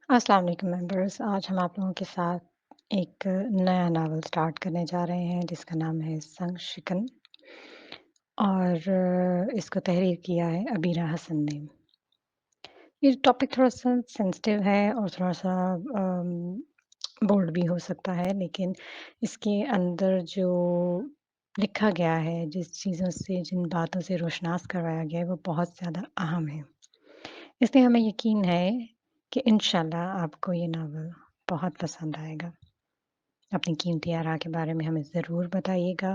अस्सलाम वालेकुम मेंबर्स। आज हम आप लोगों के साथ एक नया नावल स्टार्ट करने जा रहे हैं जिसका नाम है संग शिकन और इसको तहरीर किया है अबीरा हसन ने। ये टॉपिक थोड़ा-सा सेंसिटिव है और थोड़ा-सा बोल्ड भी हो सकता है, लेकिन इसके अंदर जो लिखा गया है, जिस चीज़ों से जिन बातों से रोशनास करवाया गया है, वो बहुत ज़्यादा अहम है। इसलिए हमें यकीन है कि इंशाल्लाह आपको ये नावल बहुत पसंद आएगा। अपनी कीमती आरा के बारे में हमें ज़रूर बताइएगा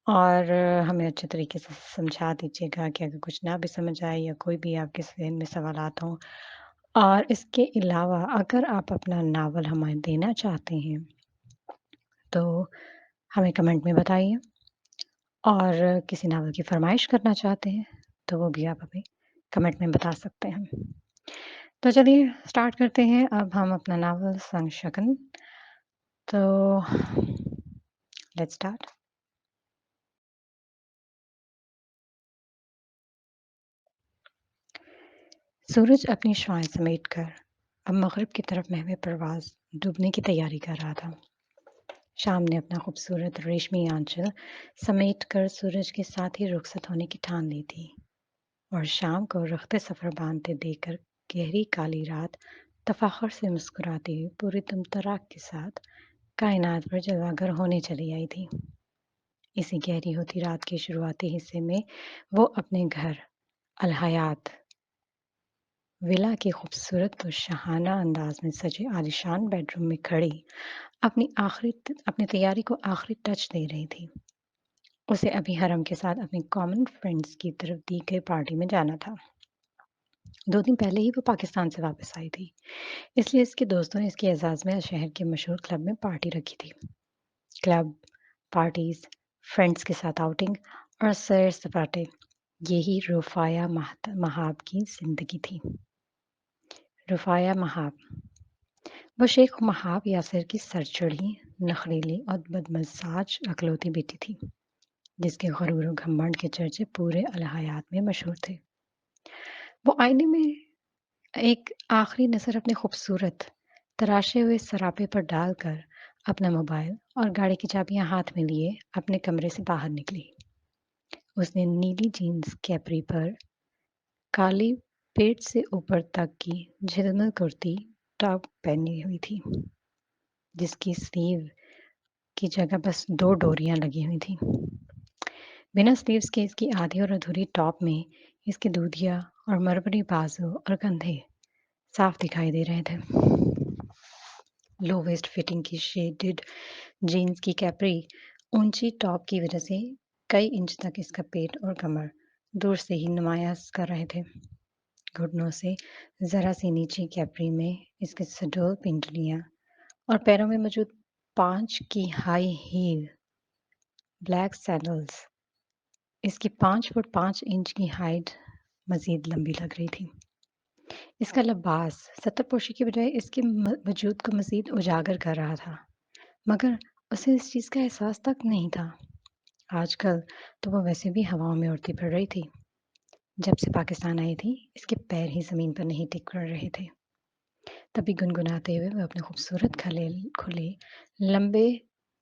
और हमें अच्छे तरीके से समझा दीजिएगा कि अगर कुछ ना भी समझ आए या कोई भी आपके ज़हन में सवालात हों। और इसके अलावा अगर आप अपना नावल हमें देना चाहते हैं, तो हमें कमेंट में बताइए और किसी नावल की फ़रमाइश करना चाहते हैं, तो वो भी आप हमें कमेंट में बता सकते हैं। तो चलिए स्टार्ट करते हैं अब हम अपना नावल संग शकन। तो लेट्स स्टार्ट। सूरज अपनी शुआएं समेटकर अब मगरिब की तरफ महवे परवाज़ डूबने की तैयारी कर रहा था। शाम ने अपना खूबसूरत रेशमी आंचल समेटकर सूरज के साथ ही रुखसत होने की ठान ली थी और शाम को रख्ते सफ़र बांधते देखकर गहरी काली रात तफाखर से मुस्कुराती हुई पूरी तमतराक के साथ कायनात पर जलवागर होने चली आई थी। इसी गहरी होती रात के शुरुआती हिस्से में वो अपने घर अलहयात विला के खूबसूरत और शाहाना अंदाज में सजे आलीशान बेडरूम में खड़ी अपनी तैयारी को आखिरी टच दे रही थी। उसे अभी हरम के साथ अपनी कॉमन फ्रेंड्स की तरफ दी गई पार्टी में जाना था। 2 दिन पहले ही वो पाकिस्तान से वापस आई थी, इसलिए इसके दोस्तों ने इसके एजाज़ में शहर के मशहूर क्लब में पार्टी रखी थी। क्लब, पार्टीज़, फ्रेंड्स के साथ आउटिंग और सैर-सपाटे, यही रुफ़ाया महाब की ज़िंदगी थी। रुफ़ाया महाब, वो शेख महाब यासिर की सरचढ़ी, नखरीली और बदमज़ाज इकलौती बेटी थी, जिसके गुरूर और घमंड के चर्चे पूरे अलहयात में मशहूर थे। वो आईने में एक आखिरी नज़र अपने खूबसूरत, तराशे हुए सरापे पर डालकर अपना मोबाइल और गाड़ी की चाबियां हाथ में लिए अपने कमरे से बाहर निकली। उसने नीली जीन्स कैपरी पर काली पेट से ऊपर तक की झिलमिल कुर्ती टॉप पहनी हुई थी, जिसकी स्लीव की जगह बस 2 डोरियां लगी हुई थी। बिना स्लीव्स के इसकी आधी और अधूरी टॉप में इसके दूधिया और मरमरी बाजू और कंधे साफ दिखाई दे रहे थे। लो वेस्ट फिटिंग की शेडेड जीन्स की कैपरी ऊंची टॉप की वजह से कई इंच तक इसका पेट और कमर दूर से ही नुमायां कर रहे थे। घुटनों से जरा सी नीचे कैपरी में इसके सडोल पिंडलियां और पैरों में मौजूद 5 की हाई हील ब्लैक सैडल्स इसकी 5 फुट 5 इंच की हाइट मजीद लंबी लग रही थी। इसका लिबास सतरपोशी की बजाय इसके वजूद को मजीद उजागर कर रहा था, मगर उसे इस चीज़ का एहसास तक नहीं था। आजकल तो वो वैसे भी हवाओं में उड़ती फिर रही थी। जब से पाकिस्तान आई थी, इसके पैर ही ज़मीन पर नहीं टिक कर रहे थे। तभी गुनगुनाते हुए वह अपने खूबसूरत खुले लंबे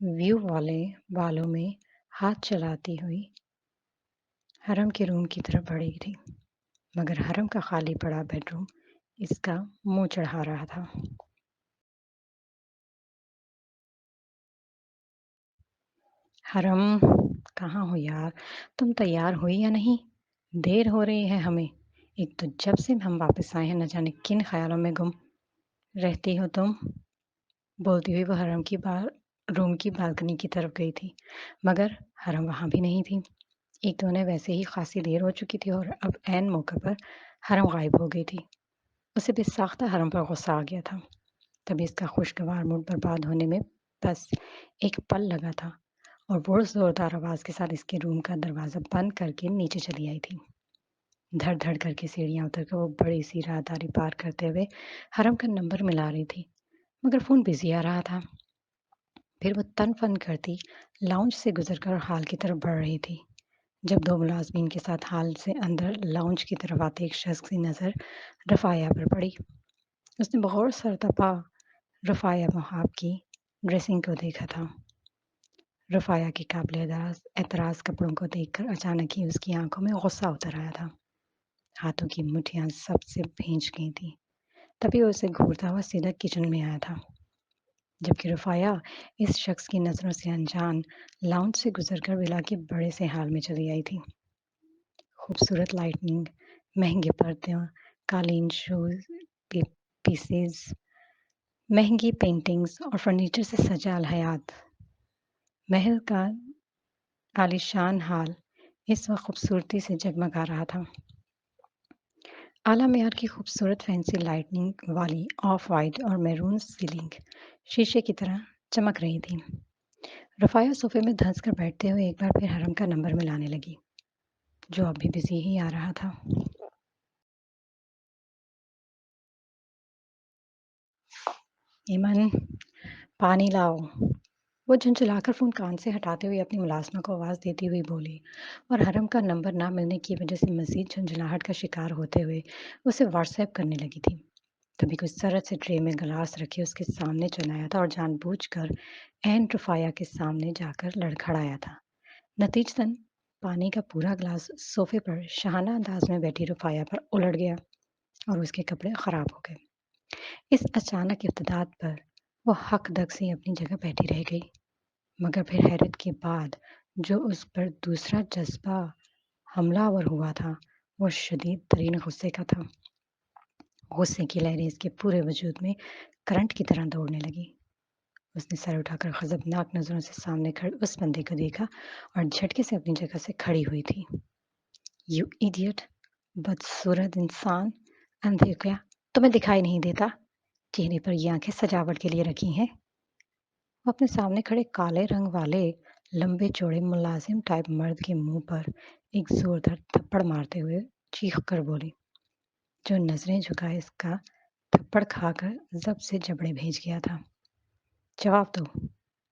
व्यू वाले बालों में हाथ चलाती हुई हरम के रूम की तरफ बढ़ी थी, मगर हरम का खाली पड़ा बेडरूम इसका मुंह चढ़ा रहा था। हरम, कहाँ हो यार? तुम तैयार हुई या नहीं? देर हो रही है हमें। एक तो जब से हम वापस आए हैं न जाने किन ख्यालों में गुम रहती हो तुम। बोलती हुई वह हरम की रूम की बालकनी की तरफ गई थी, मगर हरम वहां भी नहीं थी। एक तो उन्हें वैसे ही खासी देर हो चुकी थी और अब ऐन मौके पर हरम गायब हो गई थी। उसे बेसाख्ता हरम पर गुस्सा आ गया था। तभी इसका खुशगवार मूड बर्बाद होने में बस एक पल लगा था और वो ज़ोरदार आवाज़ के साथ इसके रूम का दरवाज़ा बंद करके नीचे चली आई थी। धड़-धड़ करके सीढ़ियाँ उतरकर वो बड़ी-सी राहदारी पार करते हुए हरम का नंबर मिला रही थी, मगर फ़ोन बिज़ी आ रहा था। फिर वो तन-फ़न करती लाउंज से गुज़रकर हॉल की तरफ बढ़ रही थी, जब 2 मुलाज़मीन के साथ हॉल से अंदर लाउंज की तरफ आते एक शख्स की नज़र रफ़ाया पर पड़ी। उसने बहुत सरतपा रफ़ाया वहाब की ड्रेसिंग को देखा था। रफ़ाया के काबिल एतराज़ कपड़ों को देखकर अचानक ही उसकी आँखों में गुस्सा उतर आया था। हाथों की मुठ्ठियाँ सबसे भींच गई थीं। तभी वो उसे घूरता हुआ सीधा किचन में आया था, जबकि रफ़ाया इस शख्स की नज़रों से अनजान लाउंज से गुज़रकर विला के बड़े से हॉल में चली आई थी। खूबसूरत लाइटनिंग, महँगे पर्दे, कालीन शूज़, पी पीसेस, महँगी पेंटिंग्स और फर्नीचर से सजा अल-हयात महल का आलीशान हॉल इस वक़्त खूबसूरती से जगमगा रहा था। आला मेयार की खूबसूरत फैंसी लाइटनिंग वाली ऑफ वाइट और मैरून सीलिंग शीशे की तरह चमक रही थी। रफ़ाया सोफ़े में धँस कर बैठते हुए एक बार फिर हरम का नंबर मिलाने लगी, जो अब भी बिज़ी ही आ रहा था। ईमन, पानी लाओ। वो झुंझलाकर फ़ोन कान से हटाते हुए अपनी मुलाज़िमा को आवाज़ देती हुई बोली और हरम का नंबर ना मिलने की वजह से मज़ीद झुंझलाहट का शिकार होते हुए उसे व्हाट्सएप करने लगी थी। तभी कोई सरत से ट्रे में गिलास रखे उसके सामने चलाया था और जानबूझकर ऐन रुफ़ाया के सामने जाकर लड़खड़ाया था। नतीजतन पानी का पूरा गिलास सोफ़े पर शाहाना अंदाज़ में बैठी रुफ़ाया पर उलट गया और उसके कपड़े ख़राब हो गए। इस अचानक इब्तिदात पर वो हक-दक से अपनी जगह बैठी रह गई। मगर फिर हैरत के बाद जो उस पर दूसरा जज़्बा हमलावर हुआ था, वो शदीद तरीन गुस्से का था। गुस्से की लहरें इसके पूरे वजूद में करंट की तरह दौड़ने लगी। उसने सर उठाकर ग़ज़बनाक नज़रों से सामने खड़े उस बंदे को देखा और झटके से अपनी जगह से खड़ी हुई थी। "You idiot! बदसूरत इंसान! अंधे हो क्या? तुम्हें दिखाई नहीं देता? चेहरे पर ये आँखें सजावट के लिए रखी हैं?" वो अपने सामने खड़े काले रंग वाले लंबे चौड़े मुलाजिम टाइप मर्द के मुंह पर एक जोरदार थप्पड़ मारते हुए चीख कर बोली, जो नजरें झुकाए इसका थप्पड़ खाकर जब से जबड़े भेज गया था। जवाब दो,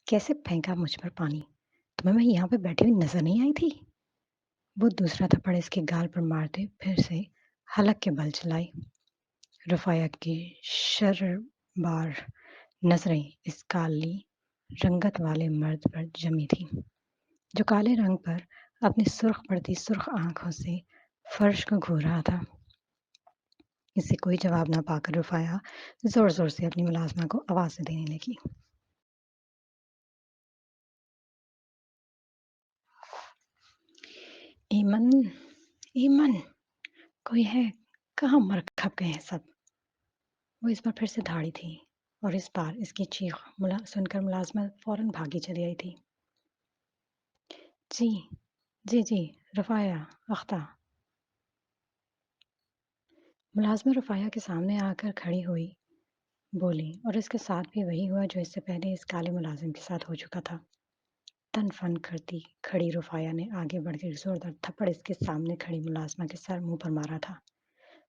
कैसे फेंका मुझ पर पानी? तुम्हें मैं यहाँ पे बैठी हुई नजर नहीं आई थी? वो दूसरा थप्पड़ इसके गाल पर मारते फिर से हलक के बल चलाई। रफ़ाया की शर्रबार नजरें इस काली रंगत वाले मर्द पर जमी थीं, जो काले रंग पर अपनी सुर्ख पड़ती सुर्ख आँखों से फर्श को घूर रहा था। इससे कोई जवाब ना पाकर रुफ़ाया ज़ोर-ज़ोर से अपनी मुलाज़िमा को आवाज़ें देने लगी। "ईमन, ईमन, कोई है? कहाँ मर खप गए हैं सब?" वो इस बार फिर से दहाड़ी थी और इस बार इसकी चीख सुनकर मुलाज़िमा फ़ौरन भागी चली आई थी। "जी, जी, रुफ़ाया अख्ता।" मुलाज़िमा रुफ़ाया के सामने आकर खड़ी हुई, बोली और इसके साथ भी वही हुआ जो इससे पहले इस काले मुलाज़िम के साथ हो चुका था। तन-फ़न करती खड़ी रुफ़ाया ने आगे बढ़कर ज़ोरदार थप्पड़ इसके सामने खड़ी मुलाज़िमा के सर मुँह पर मारा था।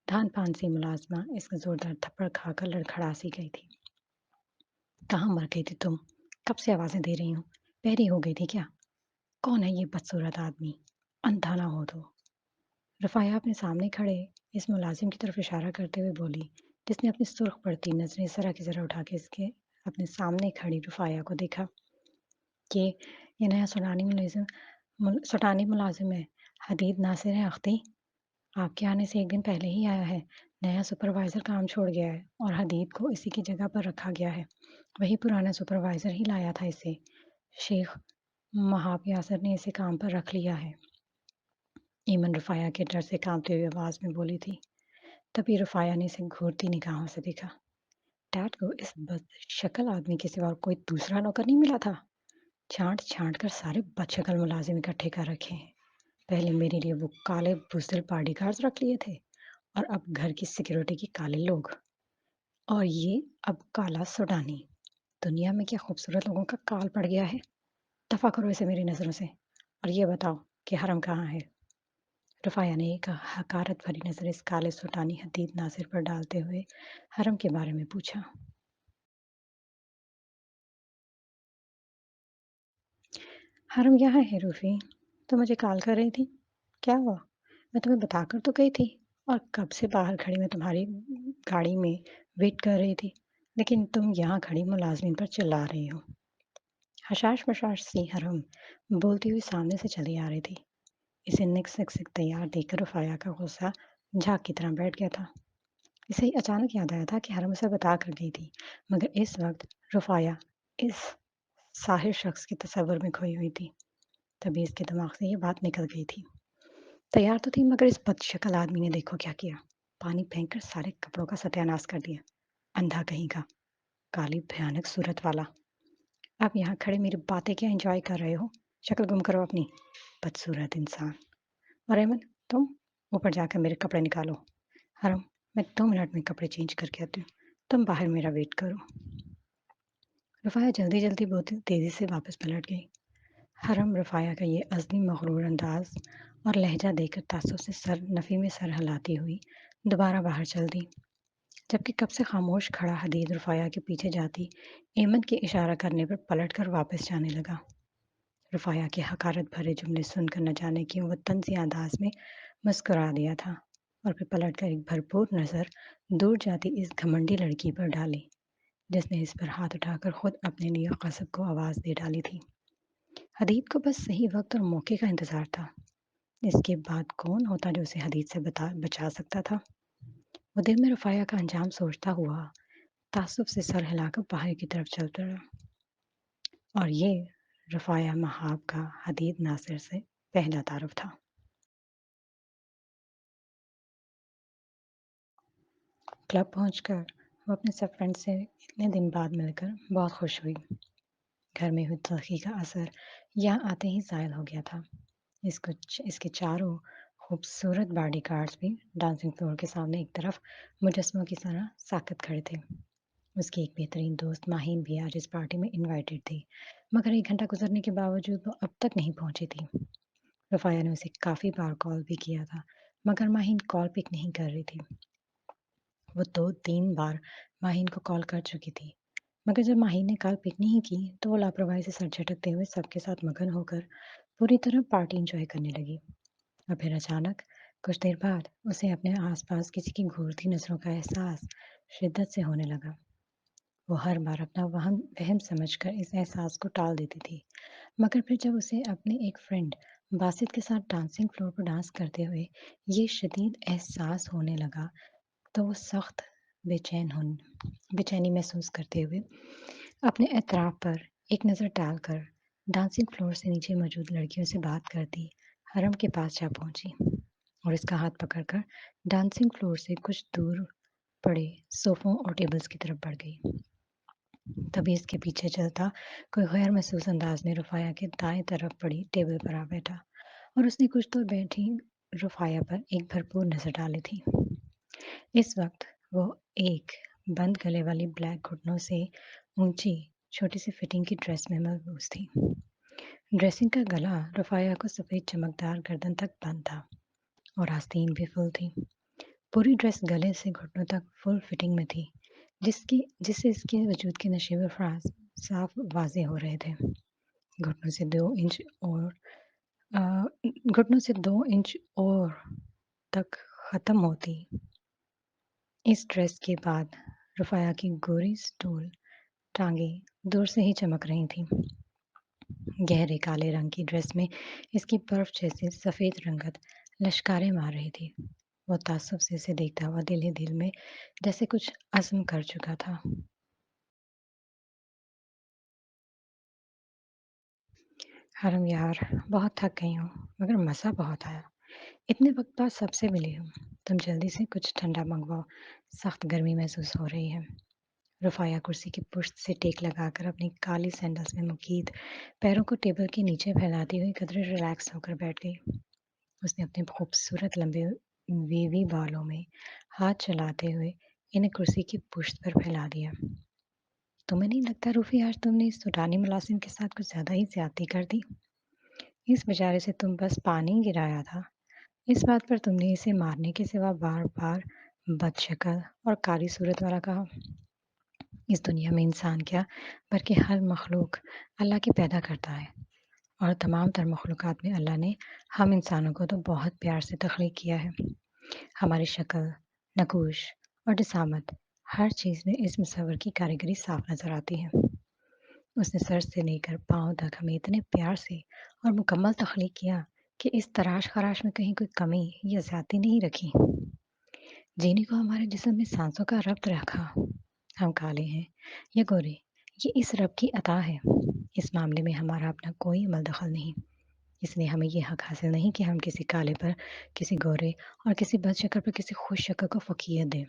धान-पान सी मुलाज़िमा इसका ज़ोरदार थप्पड़ खाकर लड़खड़ा-सी गई थी। "कहाँ मर गई थी तुम? कब से आवाज़ें दे रही हूँ? बहरी हो गई थी क्या? कौन है ये बदसूरत आदमी? अंधा ना हो तो?" रुफ़ाया अपने सामने खड़े इस मुलाज़िम की तरफ इशारा करते हुए बोली, जिसने अपनी सुर्ख़ पड़ती नज़रें ज़रा की ज़रा उठा के इसके अपने सामने खड़ी रुफ़ाया को देखा कि ये नया सुडानी मुलाज़िम है, हदीद नासिर है अख्ती। आपके आने से 1 दिन पहले ही आया है। नया सुपरवाइज़र काम छोड़ गया है और हदीद को इसी की जगह पर रखा गया है। वही पुराना सुपरवाइज़र ही लाया था इसे। शेख महाब यासर ने इसे काम पर रख लिया है। ईमन रुफ़ाया के डर से काँपती हुई आवाज़ में बोली थी। तभी रुफ़ाया ने इसे घूरती निगाहों से देखा। डैड को इस बदशक्ल आदमी के सिवा और कोई दूसरा नौकर नहीं मिला था। छाँट-छाँट कर सारे बदशक्ल मुलाज़िम इकट्ठे कर रखे हैं। पहले मेरे लिए वो काले बुज़दिल बॉडीगार्ड्स रख लिए थे और अब घर की सिक्योरिटी के काले लोग और ये अब काला सूडानी। दुनिया में क्या खूबसूरत लोगों का काल पड़ गया है। दफ़ा करो इसे मेरी नज़रों से और ये बताओ कि हरम कहाँ है? रुफ़ाया ने एक हकारत भरी नज़र इस काले सूटानी हदीद नासिर पर डालते हुए हरम के बारे में पूछा। हरम यहाँ है रूफ़ी, तुम मुझे कॉल कर रही थी? क्या हुआ? मैं तुम्हें बताकर तो गई थी और कब से बाहर खड़ी मैं तुम्हारी गाड़ी में वेट कर रही थी, लेकिन तुम यहाँ खड़ी मुलाज़िम पर चिल्ला रही हो। हशाश-बशाश सी हरम बोलती हुई सामने से चली आ रही थी। इसे निक-सिक तैयार देखकर रुफ़ाया का गुस्सा झाग की तरह बैठ गया था। इसे अचानक याद आया था कि हरम उसे बता कर गई थी, मगर इस वक़्त रुफ़ाया इस साहिर शख़्स के तसव्वुर में खोई हुई थी। तभी इसके दिमाग से ये बात निकल गई थी। तैयार तो थी, मगर इस बदशक्ल आदमी ने देखो क्या किया। पानी फेंककर सारे कपड़ों का सत्यानाश कर दिया। अंधा कहीं का, काली भयानक सूरत वाला। आप यहाँ खड़े मेरी बातें क्या एंजॉय कर रहे हो? शक्ल गुम करो अपनी, बदसूरत इंसान। और अहमद, तुम ऊपर जाकर मेरे कपड़े निकालो। हरम, मैं 2 मिनट में कपड़े चेंज करके आती हूँ, तुम बाहर मेरा वेट करो। रुफ़ाया जल्दी जल्दी बहुत तेज़ी से वापस पलट गई। हरम रुफ़ाया का ये अज़ली मग़रूर अंदाज़ और लहजा देखकर ताज्जुब से सर नफ़ी में सर हिलाती हुई दोबारा बाहर चल दी, जबकि कब से खामोश खड़ा हदीद रुफ़ाया के पीछे जाती एमन के इशारा करने पर पलटकर वापस जाने लगा। रुफ़ाया के हकारत भरे जुमले सुनकर न जाने क्यों वो तंज़ी अंदाज़ में मुस्कुरा दिया था और फिर पलटकर एक भरपूर नज़र दूर जाती इस घमंडी लड़की पर डाली, जिसने इस पर हाथ उठाकर खुद अपने लिए ग़ज़ब को आवाज़ दे डाली थी। हदीद को बस सही वक़्त और मौके का इंतज़ार था। इसके बाद कौन होता जो उसे हदीद से बचा सकता था? वो दिल में रुफ़ाया का अंजाम सोचता हुआ ताज्जुब से सर हिलाकर बाहर की तरफ चल पड़ा। और ये रुफ़ाया महाब का हदीद नासिर से पहला तारुफ था। क्लब पहुंचकर वो अपने सब फ्रेंड से इतने दिन बाद मिलकर बहुत खुश हुई। घर में हुई तलखी का असर यहाँ आते ही ज़ायल हो गया था। इसके चारों खूबसूरत बॉडी गार्ड्स भी डांसिंग फ्लोर के सामने एक तरफ मुजस्मों की तरह साकत खड़े थे। उसकी एक बेहतरीन दोस्त माहीन भी आज इस पार्टी में इनवाइटेड थी, मगर 1 घंटा गुजरने के बावजूद वो अब तक नहीं पहुंची थी। रुफ़ाया ने उसे काफ़ी बार कॉल भी किया था, मगर माहीन कॉल पिक नहीं कर रही थी। वो 2-3 बार माहीन को कॉल कर चुकी थी, मगर जब माहीन ने कॉल पिक नहीं की, तो वो लापरवाही से सर झटकते हुए सबके साथ मगन होकर पूरी तरह पार्टी एंजॉय करने लगी। और फिर अचानक कुछ देर बाद उसे अपने आसपास किसी की घूरती नज़रों का एहसास शिद्दत से होने लगा। वो हर बार अपना वहम वहम समझकर इस एहसास को टाल देती थी, मगर फिर जब उसे अपने एक फ्रेंड बासित के साथ डांसिंग फ्लोर पर डांस करते हुए ये शदीद एहसास होने लगा, तो वो सख्त बेचैनी महसूस करते हुए अपने एतराफ़ पर एक नज़र डालकर डांसिंग फ्लोर से नीचे मौजूद लड़कियों से बात करती हरम के पास जा पहुंची और इसका हाथ पकड़कर डांसिंग फ्लोर से कुछ दूर पड़े सोफ़ों और टेबल्स की तरफ बढ़ गई। तभी इसके पीछे चलता कोई गैर महसूस अंदाज में रुफ़ाया के दाएं तरफ पड़ी टेबल पर आ बैठा और उसने कुछ तो बैठी रुफ़ाया पर एक भरपूर नज़र डाली थी। इस वक्त वो एक बंद गले वाली ब्लैक घुटनों से ऊंची छोटी सी फिटिंग की ड्रेस में मलबूस थी। ड्रेसिंग का गला रुफ़ाया को सफ़ेद चमकदार गर्दन तक बंद था और आस्तीन भी फुल थी। पूरी ड्रेस गले से घुटनों तक फुल फिटिंग में थी, जिससे इसके वजूद के नशे व फ़राज़ साफ वाज़ेह हो रहे थे। घुटनों से 2 इंच और अ, घुटनों से 2 इंच और तक ख़त्म होती इस ड्रेस के बाद रुफ़ाया की गोरी स्टूल टाँगें दूर से ही चमक रही थीं। गहरे काले रंग की ड्रेस में इसकी बर्फ़ जैसी सफ़ेद रंगत लश्कारे मार रही थी। वो ताज्जुब से इसे देखता हुआ दिल ही दिल में जैसे कुछ अज़्म कर चुका था। हरम यार, बहुत थक गई हूँ, मगर मज़ा बहुत आया। इतने वक़्त बाद सबसे मिली हूँ। तुम जल्दी से कुछ ठंडा मँगवाओ, सख्त गर्मी महसूस हो रही है। रुफ़ाया कुर्सी की पुश्त से टेक लगाकर अपनी काली सैंडल्स में मुकीद पैरों को टेबल के नीचे फैलाती हुई कदरे रिलैक्स होकर बैठ गई। उसने अपने खूबसूरत लंबे वेवी बालों में हाथ चलाते हुए इन्हें कुर्सी की पुश्त पर फैला दिया। तुम्हें नहीं लगता रूफी, आज तुमने इस सूडानी मुलाजिम के साथ कुछ ज़्यादा ही ज़्यादती कर दी? इस बेचारे से तुम बस पानी गिराया था। इस बात पर तुमने इसे मारने के सिवा बार-बार बदशक्ल और काली सूरत वाला कहा। इस दुनिया में इंसान क्या, बल्कि हर मखलूक अल्लाह की पैदा करता है और तमाम तर मखलूक़ात में अल्लाह ने हम इंसानों को तो बहुत प्यार से तख्लीक किया है। हमारी शक्ल, नकूश और जिसामत ہر چیز میں اس مصور کی کاریگری صاف نظر آتی ہے۔ اس نے سر سے لے کر پاؤں تک ہمیں اتنے پیار سے اور مکمل تخلیق کیا کہ اس تراش خراش میں کہیں کوئی کمی یا زیادتی نہیں رکھی۔ جینی کو ہمارے جسم میں سانسوں کا ربط رکھا۔ ہم کالے ہیں یا گورے، یہ اس رب کی عطا ہے۔ اس معاملے میں ہمارا اپنا کوئی عمل دخل نہیں۔ اس لیے ہمیں یہ حق حاصل نہیں کہ ہم کسی کالے پر، کسی گورے اور کسی بد شکل پر کسی خوش شکل کو فوقیت دیں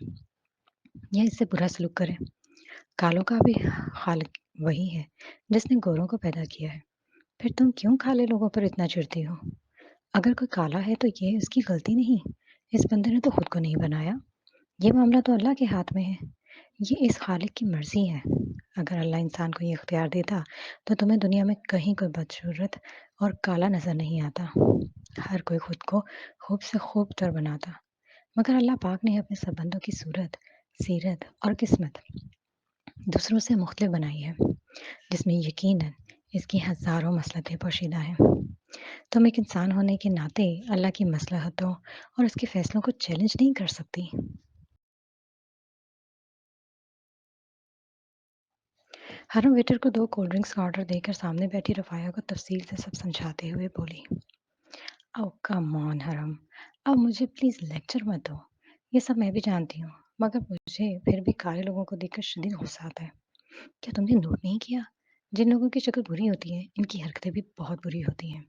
یا اس سے برا سلوک کریں۔ کالوں کا بھی خالق وہی ہے جس نے گوروں کو پیدا کیا ہے۔ پھر تم کیوں کالے لوگوں پر اتنا چڑھتی ہو؟ اگر کوئی کالا ہے تو یہ اس کی غلطی نہیں، اس بندے نے تو خود کو نہیں بنایا۔ یہ معاملہ تو اللہ کے ہاتھ میں ہے، یہ اس خالق کی مرضی ہے۔ اگر اللہ انسان کو یہ اختیار دیتا تو تمہیں دنیا میں کہیں کوئی بدصورت اور کالا نظر نہیں آتا۔ ہر کوئی خود کو خوب سے خوب تر بناتا، مگر اللہ پاک نے اپنے سب بندوں کی صورت، سیرت اور قسمت دوسروں سے مختلف بنائی ہے، جس میں یقیناً اس کی ہزاروں مصلحتیں پوشیدہ ہیں۔ تم ایک انسان ہونے کے ناطے اللہ کی مصلحتوں اور اس کے فیصلوں کو چیلنج نہیں کر سکتی۔ ہرم ویٹر کو 2 کولڈ ڈرنکس کا آرڈر دے کر سامنے بیٹھی رفایہ کو تفصیل سے سب سمجھاتے ہوئے بولی، او کم آن حرم، اب مجھے پلیز لیکچر مت دو۔ یہ سب میں بھی جانتی ہوں، مگر مجھے پھر بھی کالے لوگوں کو دیکھ کر شدید غصہ آتا ہے۔ کیا تم نے نوٹ نہیں کیا؟ جن لوگوں کی شکل بری ہوتی ہے ان کی حرکتیں بھی بہت بری ہوتی ہیں۔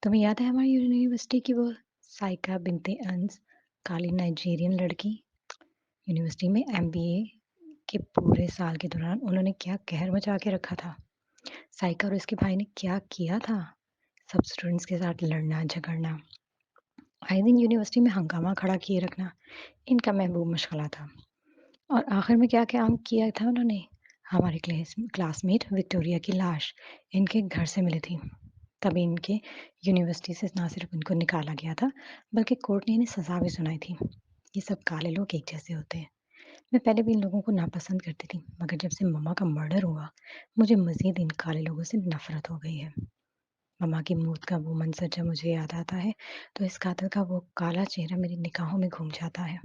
تمہیں یاد ہے ہماری یونیورسٹی کی وہ سائکا بنت انس، کالی نائجیرین لڑکی؟ یونیورسٹی میں MBA کے پورے سال کے دوران انہوں نے کیا قہر مچا کے رکھا تھا۔ سائکا اور اس کے بھائی نے کیا کیا تھا؟ سب اسٹوڈنٹس کے ساتھ لڑنا جھگڑنا، آئے دن یونیورسٹی میں ہنگامہ کھڑا کیے رکھنا ان کا محبوب مشغلہ تھا۔ اور آخر میں کیا کام کیا تھا انہوں نے؟ ہماری کلاس میٹ وکٹوریا کی لاش ان کے گھر سے ملی تھی، تبھی ان کے یونیورسٹی سے نہ صرف ان کو نکالا گیا تھا بلکہ کورٹ نے انہیں سزا بھی سنائی تھی۔ یہ سب کالے لوگ ایک جیسے ہوتے ہیں۔ میں پہلے بھی ان لوگوں کو ناپسند کرتی تھی، مگر جب سے مما کا مرڈر ہوا مجھے مزید ان کالے لوگوں سے نفرت ہو گئی ہے۔ مما کی موت کا وہ منظر جب مجھے یاد آتا ہے تو اس قاتل کا وہ کالا چہرہ میری نگاہوں میں گھوم جاتا ہے۔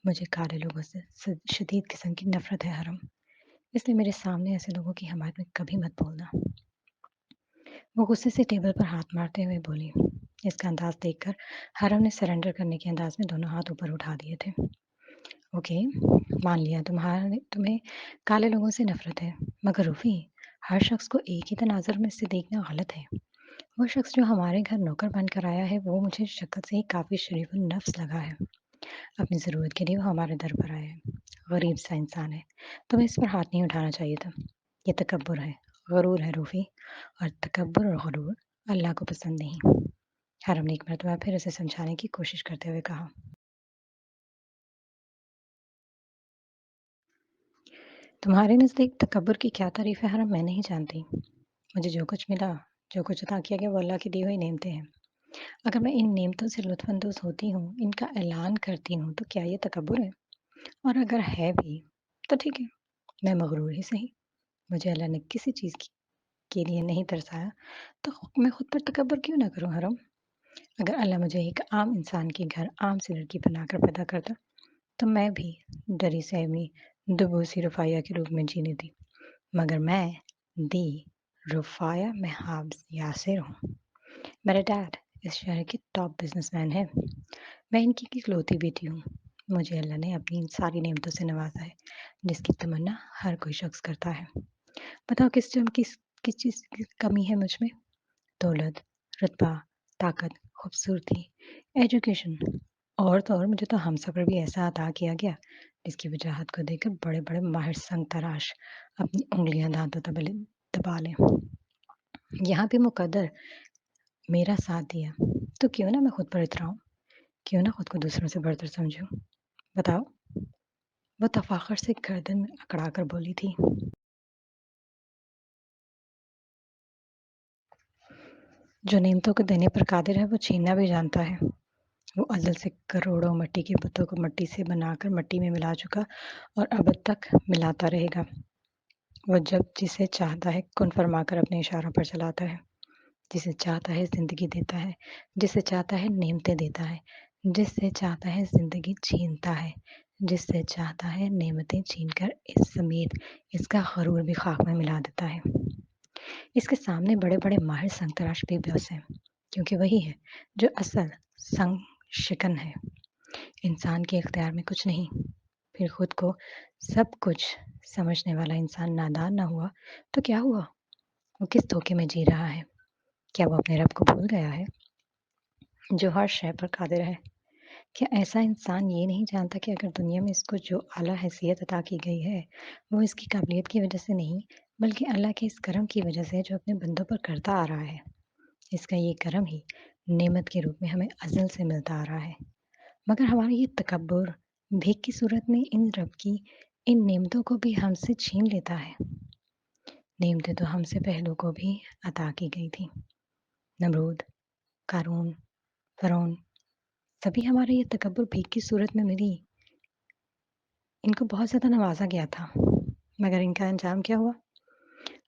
مجھے کالے لوگوں سے شدید قسم کی نفرت ہے حرم، اس لیے میرے سامنے ایسے لوگوں کی حمایت میں کبھی مت بولنا۔ وہ غصے سے ٹیبل پر ہاتھ مارتے ہوئے بولی۔ اس کا انداز دیکھ کر حرم نے سرنڈر کرنے کے انداز میں دونوں ہاتھ اوپر اٹھا دیے تھے۔ اوکے، مان لیا تمہیں کالے لوگوں سے نفرت ہے، مگر روفی، ہر شخص کو ایک ہی تناظر میں سے دیکھنا غلط ہے۔ وہ شخص جو ہمارے گھر نوکر بن کر آیا ہے وہ مجھے شکل سے ہی کافی شریف النفس لگا ہے۔ اپنی ضرورت کے لیے وہ ہمارے در پر آیا ہے، غریب سا انسان ہے، تمہیں اس پر ہاتھ نہیں اٹھانا چاہیے تھا۔ یہ تکبر ہے، غرور ہے روفی، اور تکبر اور غرور اللہ کو پسند نہیں۔ حرم نے ایک مرتبہ پھر اسے سمجھانے کی کوشش کرتے ہوئے کہا، تمہارے نزدیک تکبر کی کیا تعریف ہے حرم؟ میں نہیں جانتی۔ مجھے جو کچھ ملا، جو کچھ عطا کیا گیا وہ اللہ کی دی ہوئی نعمتیں ہیں۔ اگر میں ان نعمتوں سے لطف اندوز ہوتی ہوں، ان کا اعلان کرتی ہوں، تو کیا یہ تکبر ہے؟ اور اگر ہے بھی تو ٹھیک ہے، میں مغرور ہی صحیح۔ مجھے اللہ نے کسی چیز کے لیے نہیں ترسایا تو میں خود پر تکبر کیوں نہ کروں حرم؟ اگر اللہ مجھے ایک عام انسان کے گھر عام سی لڑکی بنا کر پیدا کرتا تو میں بھی ڈری سہمی دبوسی رفایہ کے روپ میں جینے تھی، مگر میں دی رفایہ محاب یاسر ہوں۔ میرا ڈیڈ اس شہر کے ٹاپ بزنس مین ہے، میں ان کی اکلوتی بیٹی ہوں۔ مجھے اللہ نے اپنی ان ساری نعمتوں سے نوازا ہے جس کی تمنا ہر کوئی شخص کرتا ہے۔ بتاؤ کس چیز کی کمی ہے مجھ میں؟ دولت، رتبہ، طاقت، خوبصورتی، ایجوکیشن، اور تو اور مجھے تو ہم سفر بھی ایسا عطا کیا گیا جس کی وجاہت کو دیکھ کر بڑے بڑے ماہر سنگ تراش اپنی انگلیاں دانتوں دبا لیں۔ یہاں بھی مقدر میرا ساتھ دیا تو کیوں نہ میں خود پر اتراؤں، کیوں نہ خود کو دوسروں سے برتر سمجھوں؟ بتاؤ، وہ تفاخر سے گردن اکڑا کر بولی تھی۔ جو نعمتوں کو دینے پر قادر ہے وہ چھیننا بھی جانتا ہے۔ وہ ازل سے کروڑوں مٹی کے بتوں کو مٹی سے بنا کر مٹی میں ملا چکا اور اب تک ملاتا رہے گا۔ وہ جب جسے چاہتا ہے کن فرما کر اپنے اشاروں پر چلاتا ہے، جسے چاہتا ہے زندگی دیتا ہے، جسے چاہتا ہے نعمتیں دیتا ہے، جس سے چاہتا ہے زندگی چھینتا ہے، जिस से चाहता है नेमतें छीन कर इस समेत इसका गरूर भी खाक में मिला देता है। इसके सामने बड़े-बड़े माहिर संग-तराश भी बस हैं, क्योंकि वही है जो असल संग-शिकन है। इंसान के इख्तियार में कुछ नहीं, फिर खुद को सब कुछ समझने वाला इंसान नादान ना हुआ तो क्या हुआ? वो किस धोखे में जी रहा है? क्या वो अपने रब को भूल गया है, जो हर शय पर कादिर है? क्या ऐसा इंसान ये नहीं जानता कि अगर दुनिया में इसको जो आला हैसियत अता की गई है, वो इसकी काबिलियत की वजह से नहीं, बल्कि अल्लाह के इस करम की वजह से है जो अपने बंदों पर करता आ रहा है। इसका ये करम ही नेमत के रूप में हमें अज़ल से मिलता आ रहा है। मगर हमारा ये तकब्बुर भीख की सूरत में इन रब की इन नेमतों को भी हमसे छीन लेता है। नेमतें तो हमसे पहलों को भी अता की गई थी। नमरूद, क़ारून, फ़िरौन सभी हमारे ये तकब्बुर भीख की सूरत में मिली। इनको बहुत ज़्यादा नवाज़ा गया था, मगर इनका अंजाम क्या हुआ?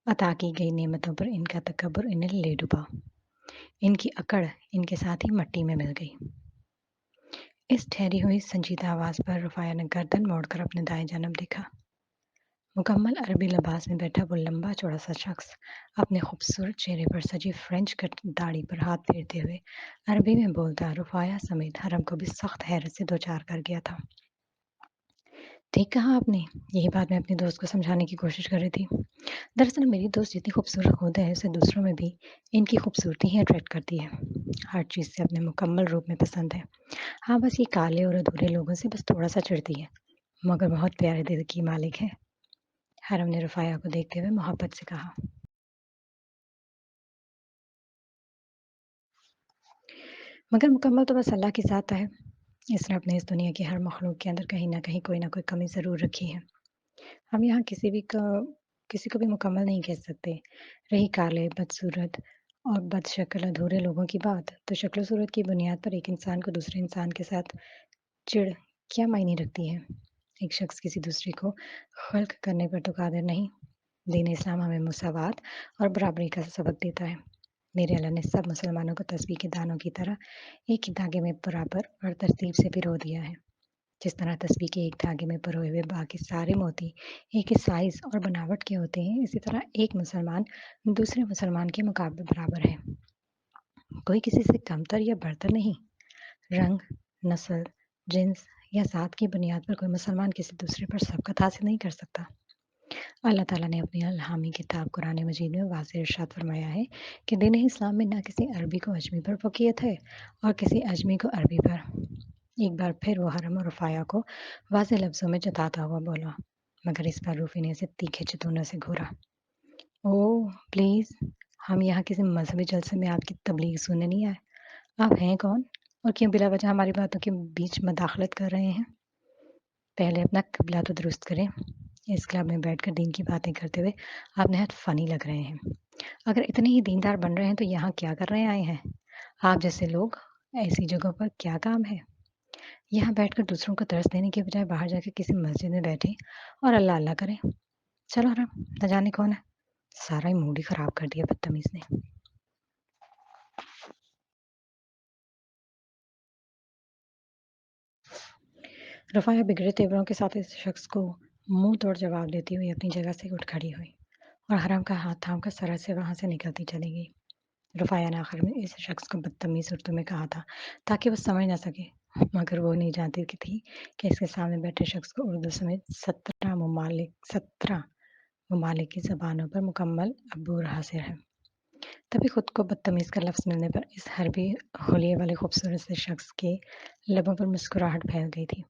अता की गई नेमतों पर इनका तकब्बुर इन्हें ले डूबा। इनकी अकड़ इनके साथ ही मट्टी में मिल गई। इस ठहरी हुई संजीदा आवाज़ पर रुफ़ाया ने गर्दन मोड़कर अपने दाएँ जानब देखा। मुकम्मल अरबी लिबास में बैठा वो लंबा-चौड़ा सा शख़्स अपने खूबसूरत चेहरे पर सजी फ्रेंच कट दाढ़ी पर हाथ फेरते हुए अरबी में बोलता रुफ़ाया समेत हरम को भी सख्त हैरत से दो-चार कर गया था। ठीक कहा आपने, यही बात मैं अपनी दोस्त को समझाने की कोशिश कर रही थी। दरअसल मेरी दोस्त जितनी खूबसूरत खुद है, उसे दूसरों में भी इनकी खूबसूरती ही अट्रैक्ट करती है। हर चीज़ से अपने मुकम्मल रूप में पसंद है। हाँ, बस ये काले और अधूरे लोगों से बस थोड़ा-सा चिढ़ती है, मगर बहुत प्यारे दिल की मालिक है। हरम ने रुफ़ाया को देखते हुए मोहब्बत से कहा। मगर मुकम्मल तो बस अल्लाह की ज़ात है। इस रब ने इस दुनिया की हर मखलूक के अंदर कहीं न कहीं कोई न कोई कमी ज़रूर रखी है। हम यहाँ किसी को भी मुकम्मल नहीं कह सकते। रही काले, बदसूरत और बदशक्ल अधूरे लोगों की बात, तो शक्ल-सूरत की बुनियाद पर एक इंसान को दूसरे इंसान के साथ चिढ़ क्या मायने रखती है? एक शख्स किसी दूसरे को ख़ल्क़ करने पर तो कादिर नहीं। दीन इस्लाम हमें मुसावात और बराबरी का सबक देता है। मेरे अल्लाह ने सब मुसलमानों को तस्बीह के दानों की तरह एक ही धागे में बराबर और तरतीब से पिरो दिया है। जिस तरह तस्बीह के एक धागे में पिरोए हुए बाकी सारे मोती एक ही साइज़ और बनावट के होते हैं, इसी तरह एक मुसलमान दूसरे मुसलमान के मुकाबले बराबर है। कोई किसी से कमतर या बरतर नहीं। रंग, नस्ल, जिन्स या ज़ात की बुनियाद पर कोई मुसलमान किसी दूसरे पर सबकत हासिल नहीं कर सकता। अल्लाह ताला ने अपनी इल्हामी किताब कुरान मजीद में वाज़ेह इरशाद फरमाया है कि दीन इस्लाम में ना किसी अरबी को अजमी पर फ़ोक़ियत है और किसी अजमी को अरबी पर। एक बार फिर वो हरम और रुफ़ाया को वाज़ेह लफ्ज़ों में जताता हुआ बोला, मगर इस बार रूफ़ी ने उसे तीखे चितौने से घूरा। ओह! प्लीज़, हम यहाँ किसी मज़हबी जलसे में आपकी तबलीग सुनने नहीं आए। आप हैं कौन? और क्यों बिला वजह हमारी बातों के बीच मदाखलत कर रहे हैं? पहले अपना क़िबला तो दुरुस्त करें। इस क्लब में बैठकर दीन की बातें करते हुए आप निहायत फ़नी लग रहे हैं। अगर इतने ही दीनदार बन रहे हैं तो यहाँ क्या करने आए हैं? आप जैसे लोग ऐसी जगहों पर क्या काम है? यहाँ बैठकर दूसरों को तरस देने के बजाय बाहर जाकर किसी मस्जिद में बैठें और अल्लाह अल्लाह करें। चलो हरम, न जाने कौन है, सारा ही मूड ही ख़राब कर दिया बदतमीज़ ने। रफ़ाया बिगड़े तेवरों के साथ इस शख्स को मुँह तोड़ जवाब देती हुई अपनी जगह से उठ खड़ी हुई और हरम का हाथ थामकर सरहद से वहाँ से निकलती चली गई। रुफ़ाया ने आखिर में इस शख्स को बदतमीज़ उर्दू में कहा था ताकि वो समझ ना सके, मगर वो नहीं जानती कि थी कि इसके सामने बैठे शख्स को उर्दू समेत 17 ममालिक की ज़बानों पर मुकम्मल अबूर हासिल है। तभी खुद को बदतमीज़ का लफ्ज़ मिलने पर इस हरबी होलिये वाले खूबसूरत से शख्स के लबों पर मुस्कुराहट फैल गई थी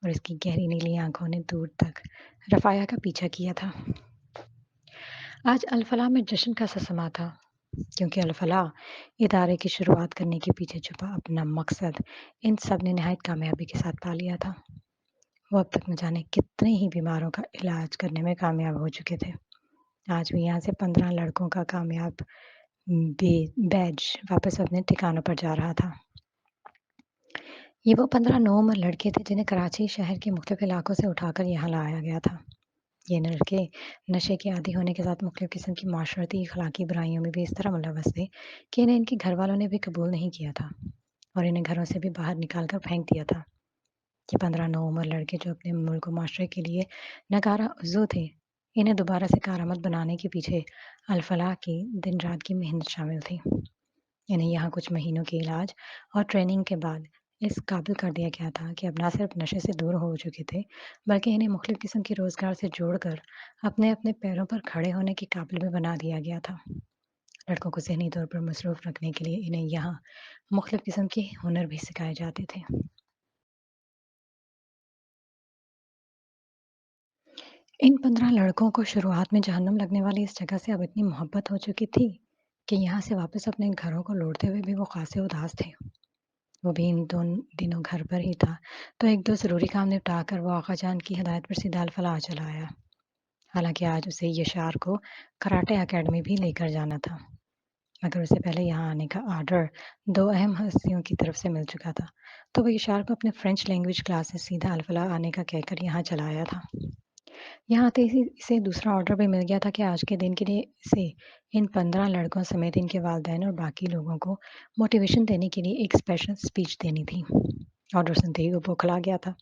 और इसकी गहरी नीली आँखों ने दूर तक रफ़ाया का पीछा किया था। आज अल-फलाह में जश्न का सा समा था, क्योंकि अल-फलाह इदारे की शुरुआत करने के पीछे छुपा अपना मकसद इन सब ने नहायत कामयाबी के साथ पा लिया था। वो अब तक न जाने कितने ही बीमारों का इलाज करने में कामयाब हो चुके थे। आज भी यहाँ से 15 लड़कों का कामयाब बैच वापस अपने ठिकानों पर जा रहा था। ये वो 15 नौउम्र लड़के थे जिन्हें कराची शहर के मुख्तलिफ इलाकों से उठाकर यहाँ लाया गया था। ये लड़के नशे के आदी होने के साथ मुख्तलिफ किस्म की माशरती अखलाकी बुराइयों में भी इस तरह मुलव्वस थे कि इन्हें इनके घर वालों ने भी कबूल नहीं किया था और इन्हें घरों से भी बाहर निकाल कर फेंक दिया था। ये 15 नौउम्र लड़के जो अपने मुल्क और माशरे के लिए नकारा उज़्ज़ू थे, इन्हें दोबारा से कारआमद बनाने के पीछे अल-फलाह की दिन-रात की मेहनत शामिल थी। इन्हें यहाँ कुछ महीनों के इलाज और ट्रेनिंग के बाद इस काबिल कर दिया गया था कि अब ना सिर्फ नशे से दूर हो चुके थे, बल्कि इन्हें मुख्तलिफ किस्म के रोज़गार से जोड़कर अपने-अपने पैरों पर खड़े होने के काबिल भी बना दिया गया था। लड़कों को ज़हनी तौर पर मसरूफ़ रखने के लिए इन्हें यहाँ मुख्तलिफ किस्म के हुनर भी सिखाए जाते थे। इन 15 लड़कों को शुरुआत में जहन्नुम लगने वाली इस जगह से अब इतनी मोहब्बत हो चुकी थी कि यहाँ से वापस अपने घरों को लौटते हुए भी वो खासे उदास थे। वो भी इन दिनों घर पर ही था, तो एक दो ज़रूरी काम निपटा कर वो आका जान की हिदायत पर सीधा अल-फलाह चला आया। हालाँकि आज उसे यशार को कराटे अकेडमी भी लेकर जाना था, मगर उससे पहले यहाँ आने का ऑर्डर 2 अहम हस्तियों की तरफ से मिल चुका था, तो वो यशार को अपने फ्रेंच लैंग्वेज क्लास से सीधा अल-फलाह आने का कहकर यहाँ चला आया था। यहाँ आते ही इसे दूसरा ऑर्डर भी मिल गया था कि आज के दिन के लिए इसे इन 15 लड़कों समेत इनके वालिदैन और बाकी लोगों को मोटिवेशन देने के लिए एक स्पेशल स्पीच देनी थी। ऑर्डर सुनते ही वो बौखला गया था,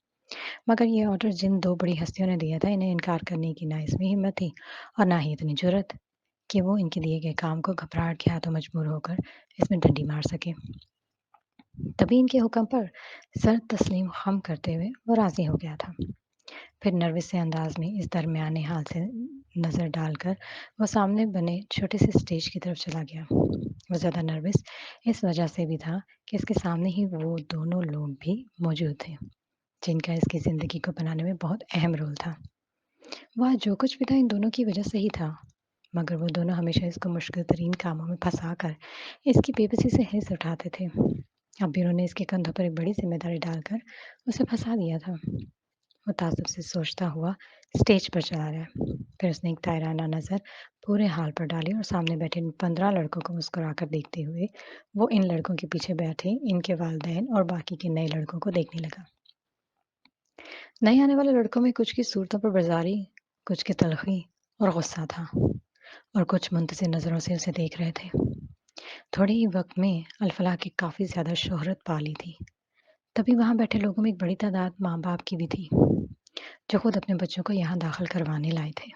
मगर ये ऑर्डर जिन 2 बड़ी हस्तियों ने दिया था, इन्हें इनकार करने की ना इसमें हिम्मत थी और ना ही इतनी जुर्रत कि वो इनके दिए गए काम को घबराहट के हाथों मजबूर होकर इसमें डंडी मार सके। तभी इनके हुक्म पर सर तस्लीम खम करते हुए वो राज़ी हो गया था। फिर नर्वस से अंदाज में इस दरमियाने हाल से नज़र डालकर वो सामने बने छोटे से स्टेज की तरफ चला गया। वो ज़्यादा नर्वस इस वजह से भी था कि इसके सामने ही वो दोनों लोग भी मौजूद थे, जिनका इसकी ज़िंदगी को बनाने में बहुत अहम रोल था। वह जो कुछ भी था इन दोनों की वजह से ही था, मगर वो दोनों हमेशा इसको मुश्किल तरीन कामों में फँसाकर इसकी बेबसी से हिस्स उठाते थे। अब भी उन्होंने इसके कंधों पर एक बड़ी ज़िम्मेदारी डालकर उसे फँसा दिया था। वो ताज्जुब से सोचता हुआ स्टेज पर चला गया। फिर उसने एक तायराना नज़र पूरे हाल पर डाली और सामने बैठे इन 15 लड़कों को मुस्कुराकर देखते हुए वो इन लड़कों के पीछे बैठे इनके वालिदैन और बाकी के नए लड़कों को देखने लगा। नए आने वाले लड़कों में कुछ की सूरतों पर बाज़ारी, कुछ की तलख़ी और गुस्सा था और कुछ मुंतज़िर नज़रों से उसे देख रहे थे। थोड़े ही वक़्त में अल-फलाह की काफ़ी ज़्यादा शोहरत पा ली थी। तभी वहाँ बैठे लोगों में एक बड़ी तादाद माँ-बाप की भी थी, जो खुद अपने बच्चों को यहाँ दाखिल करवाने लाए थे।